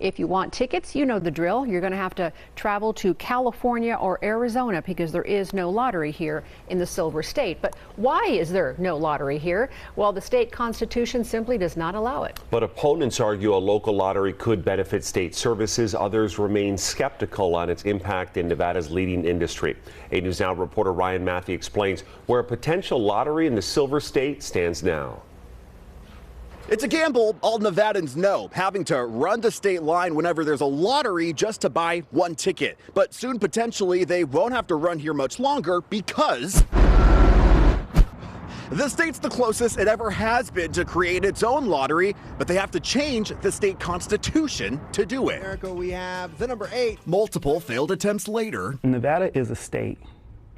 If you want tickets, you know the drill. You're going to have to travel to California or Arizona because there is no lottery here in the Silver State. But why is there no lottery here? Well, the state constitution simply does not allow it. But opponents argue a local lottery could benefit state services. Others remain skeptical on its impact in Nevada's leading industry. 8 News Now reporter Ryan Matthew explains where a potential lottery in the Silver State stands now. It's a gamble all Nevadans know, having to run the state line whenever there's a lottery just to buy one ticket. But soon, potentially, they won't have to run here much longer because the state's the closest it ever has been to create its own lottery, but they have to change the state constitution to do it. America, we have the number 8. Multiple failed attempts later. Nevada is a state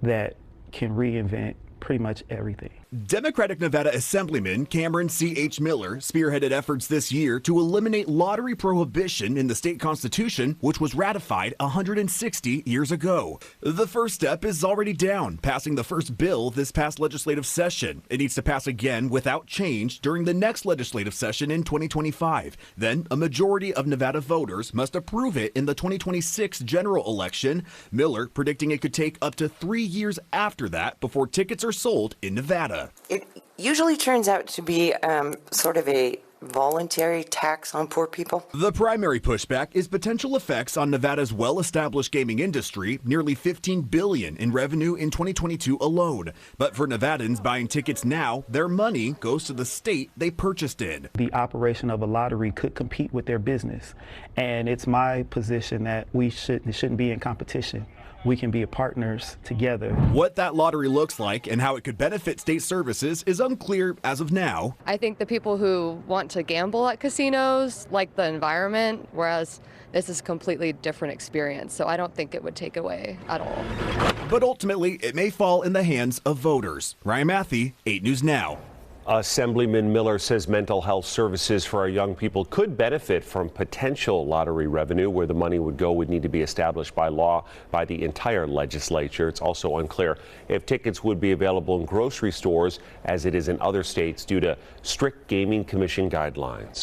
that can reinvent pretty much everything. Democratic Nevada Assemblyman Cameron C.H. Miller spearheaded efforts this year to eliminate lottery prohibition in the state constitution, which was ratified 160 years ago. The first step is already down, passing the first bill this past legislative session. It needs to pass again without change during the next legislative session in 2025. Then a majority of Nevada voters must approve it in the 2026 general election. Miller predicting it could take up to 3 years after that before tickets are sold in Nevada. It usually turns out to be sort of a voluntary tax on poor people. The primary pushback is potential effects on Nevada's well-established gaming industry, nearly $15 billion in revenue in 2022 alone. But for Nevadans buying tickets now, their money goes to the state they purchased in. The operation of a lottery could compete with their business, and it's my position that we shouldn't be in competition. We can be partners together. What that lottery looks like and how it could benefit state services is unclear as of now. I think the people who want to gamble at casinos like the environment, whereas this is a completely different experience. So I don't think it would take away at all. But ultimately, it may fall in the hands of voters. Ryan Matthew, 8 News Now. Assemblyman Miller says mental health services for our young people could benefit from potential lottery revenue. Where the money would go would need to be established by law by the entire legislature. It's also unclear if tickets would be available in grocery stores as it is in other states due to strict gaming commission guidelines.